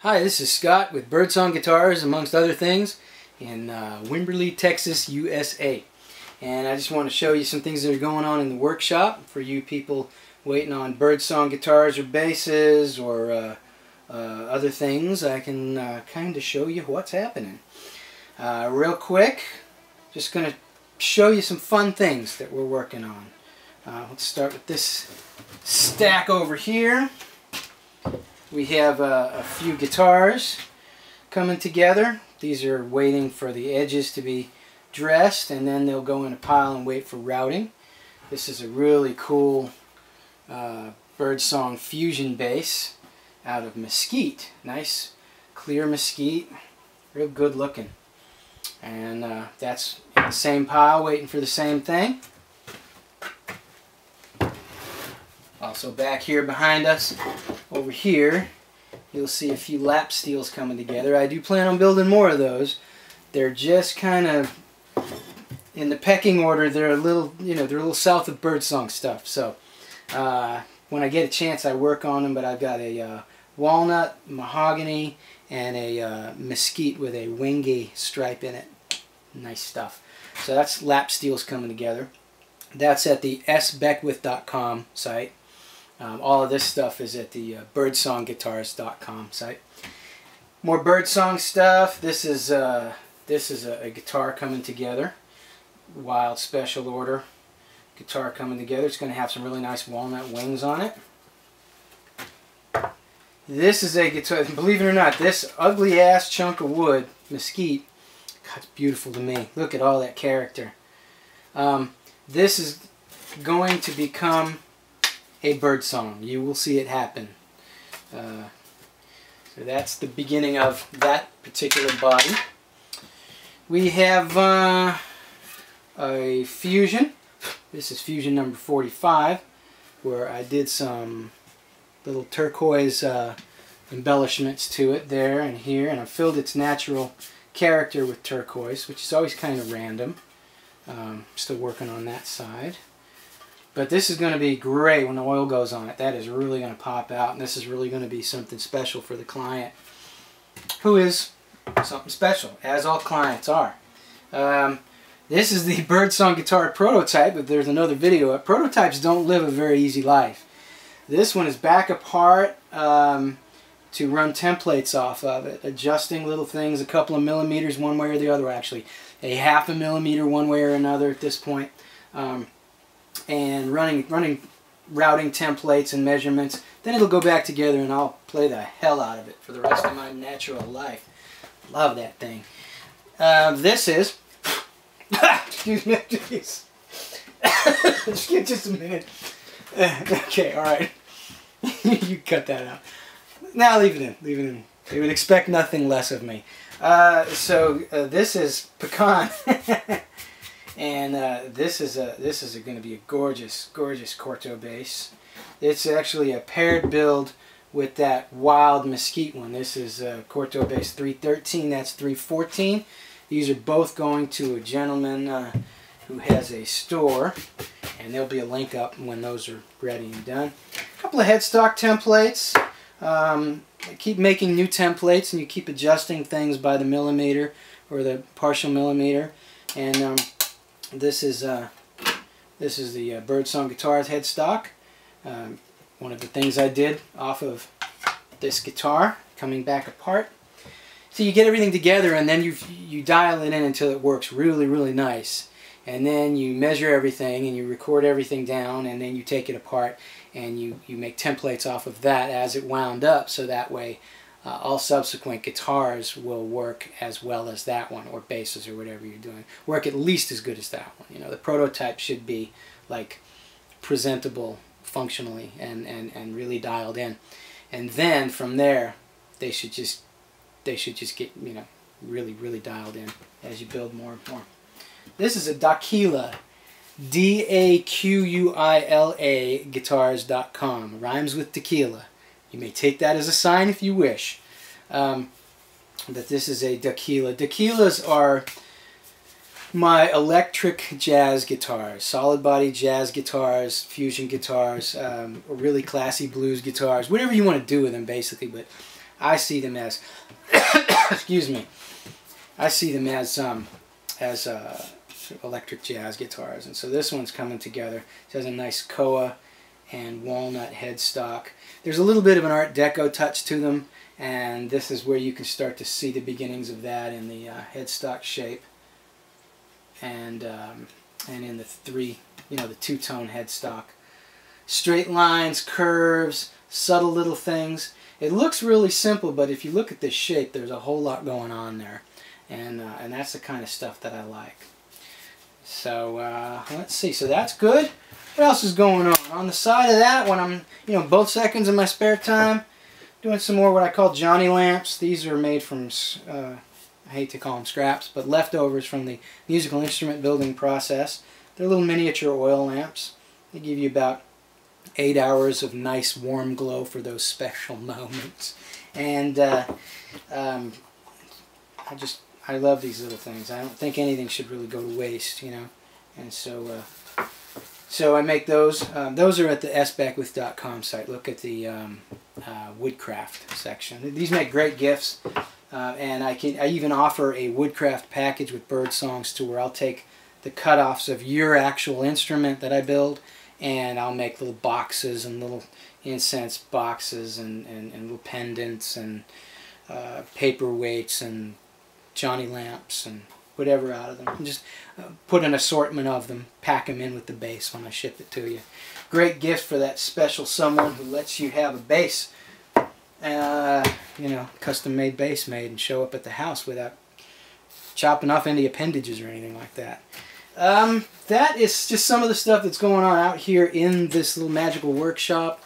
Hi, this is Scott with Birdsong Guitars, amongst other things, in Wimberley, Texas, USA. And I just want to show you some things that are going on in the workshop for you people waiting on Birdsong guitars or basses or other things. I can kind of show you what's happening. Real quick, just going to show you some fun things that we're working on. Let's start with this stack over here. We have a few guitars coming together. These are waiting for the edges to be dressed, and then they'll go in a pile and wait for routing. This is a really cool Birdsong fusion bass out of mesquite. Nice clear mesquite, real good looking. And that's in the same pile waiting for the same thing. Also back here behind us, over here, you'll see a few lap steels coming together. I do plan on building more of those. They're just kind of in the pecking order. They're a little, they're a little south of Birdsong stuff. So when I get a chance, I work on them. But I've got a walnut, mahogany, and a mesquite with a wingy stripe in it. Nice stuff. So that's lap steels coming together. That's at the sbeckwith.com site. All of this stuff is at the birdsongguitars.com site. More Birdsong stuff. This is a guitar coming together. Wild special order guitar coming together. It's going to have some really nice walnut wings on it. This is a guitar. Believe it or not, this ugly ass chunk of wood, mesquite. God, it's beautiful to me. Look at all that character. This is going to become a Birdsong. You will see it happen. So that's the beginning of that particular body. We have a fusion. This is fusion number 45, where I did some little turquoise embellishments to it there and here, and I filled its natural character with turquoise, which is always kind of random. Still working on that side. But this is going to be great when the oil goes on it. That is really going to pop out, and this is really going to be something special for the client, who is something special, as all clients are. This is the Birdsong guitar prototype, but there's another video. Prototypes don't live a very easy life. This one is back apart to run templates off of it, adjusting little things, a couple of millimeters one way or the other, actually. A half a millimeter one way or another at this point. And running routing templates and measurements. Then it'll go back together and I'll play the hell out of it for the rest of my natural life. Love that thing. This is excuse me, jeez. Just give just a minute. Okay, alright. You cut that out. Now leave it in. Leave it in. You would expect nothing less of me. This is pecan. And this is going to be a gorgeous, gorgeous Corto bass. It's actually a paired build with that wild mesquite one. This is Corto bass 313. That's 314. These are both going to a gentleman who has a store, and there'll be a link up when those are ready and done. A couple of headstock templates. I keep making new templates, and you keep adjusting things by the millimeter or the partial millimeter. And this is the Birdsong Guitars headstock. One of the things I did off of this guitar, coming back apart. So you get everything together, and then you dial it in until it works really, really nice. And then you measure everything, and you record everything down, and then you take it apart, and you make templates off of that as it wound up, so that way all subsequent guitars will work as well as that one, or basses or whatever you're doing. Work at least as good as that one. The prototype should be like presentable functionally and really dialed in. And then from there they should just get really, really dialed in as you build more and more. This is a Daquila, D-A-Q-U-I-L-A guitars.com. Rhymes with tequila. You may take that as a sign if you wish. But this is a Daquila. Daquilas are my electric jazz guitars, solid body jazz guitars, fusion guitars, really classy blues guitars, whatever you want to do with them basically. But I see them as excuse me. I see them as electric jazz guitars, and so this one's coming together. It has a nice koa and walnut headstock. There's a little bit of an Art Deco touch to them, and this is where you can start to see the beginnings of that in the headstock shape, and in the the two-tone headstock. Straight lines, curves, subtle little things. It looks really simple, but if you look at this shape, there's a whole lot going on there, and that's the kind of stuff that I like. So let's see. So that's good. What else is going on? On the side of that, when I'm, both seconds of my spare time, doing some more what I call Johnny lamps. These are made from, I hate to call them scraps, but leftovers from the musical instrument building process. They're little miniature oil lamps. They give you about 8 hours of nice warm glow for those special moments. And I love these little things. I don't think anything should really go to waste, And so I make those. Those are at the sbackwith.com site. Look at the woodcraft section. These make great gifts, and I even offer a woodcraft package with Birdsongs to where I'll take the cutoffs of your actual instrument that I build, and I'll make little boxes and little incense boxes and little pendants and paperweights and Johnny lamps and whatever out of them. And just put an assortment of them, pack them in with the bass when I ship it to you. Great gift for that special someone who lets you have a bass, custom-made bass made and show up at the house without chopping off any appendages or anything like that. That is just some of the stuff that's going on out here in this little magical workshop.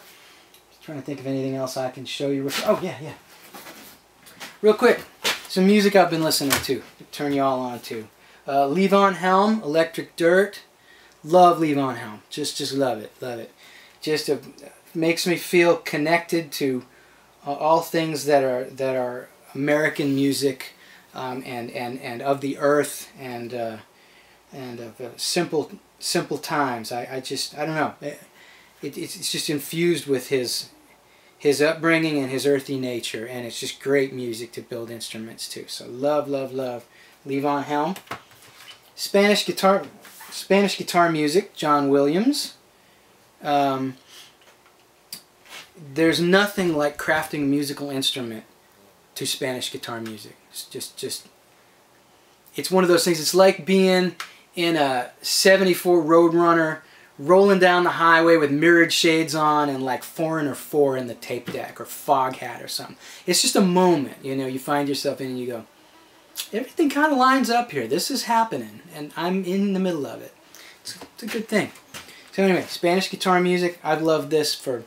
Just trying to think of anything else I can show you. Oh, yeah. Real quick, some music I've been listening to turn you all on to. Levon Helm, Electric Dirt. Love Levon Helm. Just love it. Just makes me feel connected to all things that are American music, and of the earth, and of simple times. I don't know. It's just infused with his upbringing and his earthy nature, and it's just great music to build instruments to. So love Levon Helm. Spanish guitar music, John Williams. There's nothing like crafting a musical instrument to Spanish guitar music. It's it's one of those things. It's like being in a '74 Roadrunner, rolling down the highway with mirrored shades on and like Foreigner 4 in the tape deck, or Foghat or something. It's just a moment, you find yourself in and you go, everything kind of lines up here. This is happening, and I'm in the middle of it. It's a good thing. So anyway, Spanish guitar music. I've loved this for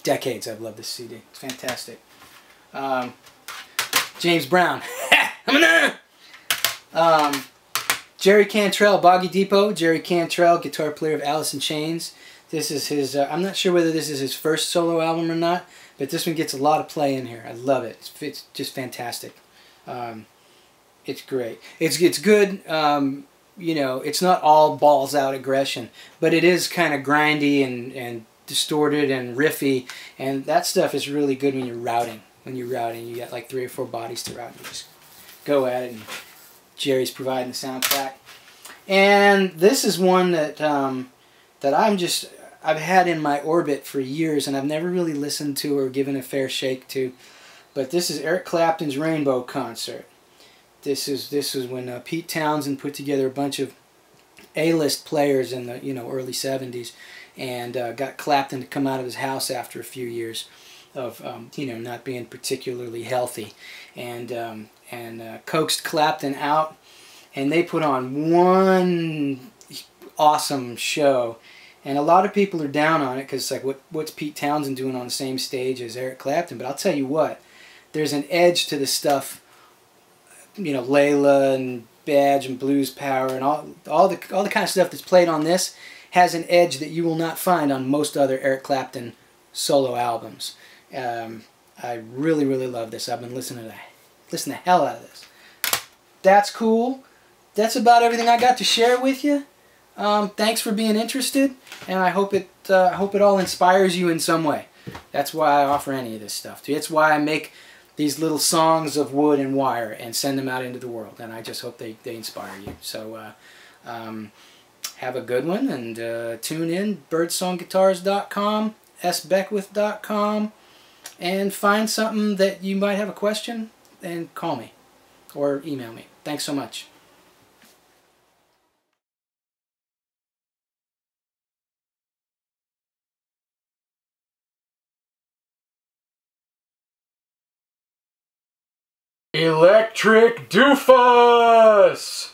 decades. I've loved this CD. It's fantastic. James Brown. Jerry Cantrell, Boggy Depot. Jerry Cantrell, guitar player of Alice in Chains. This is his, I'm not sure whether this is his first solo album or not, but this one gets a lot of play in here. I love it. It's just fantastic. It's great. It's good. It's not all balls out aggression, but it is kind of grindy and distorted and riffy, and that stuff is really good when you're routing. You got like 3 or 4 bodies to route. You just go at it, and Jerry's providing the soundtrack. And this is one that I've had in my orbit for years, and I've never really listened to or given a fair shake to. But this is Eric Clapton's Rainbow Concert. This is when Pete Townsend put together a bunch of A-list players in the early '70s, and got Clapton to come out of his house after a few years of not being particularly healthy, and coaxed Clapton out, and they put on one awesome show. And a lot of people are down on it because it's like, what's Pete Townsend doing on the same stage as Eric Clapton? But I'll tell you what, there's an edge to the stuff, Layla and Badge and Blues Power and all the kind of stuff that's played on this has an edge that you will not find on most other Eric Clapton solo albums. I really love this. I've been listening the hell out of this. That's cool. That's about everything I got to share with you. Thanks for being interested, and I hope it all inspires you in some way. That's why I offer any of this stuff. That's why I make these little songs of wood and wire and send them out into the world. And I just hope they inspire you. So have a good one, and tune in, birdsongguitars.com, sbeckwith.com, and find something that you might have a question, and call me or email me. Thanks so much. Electric Doofus!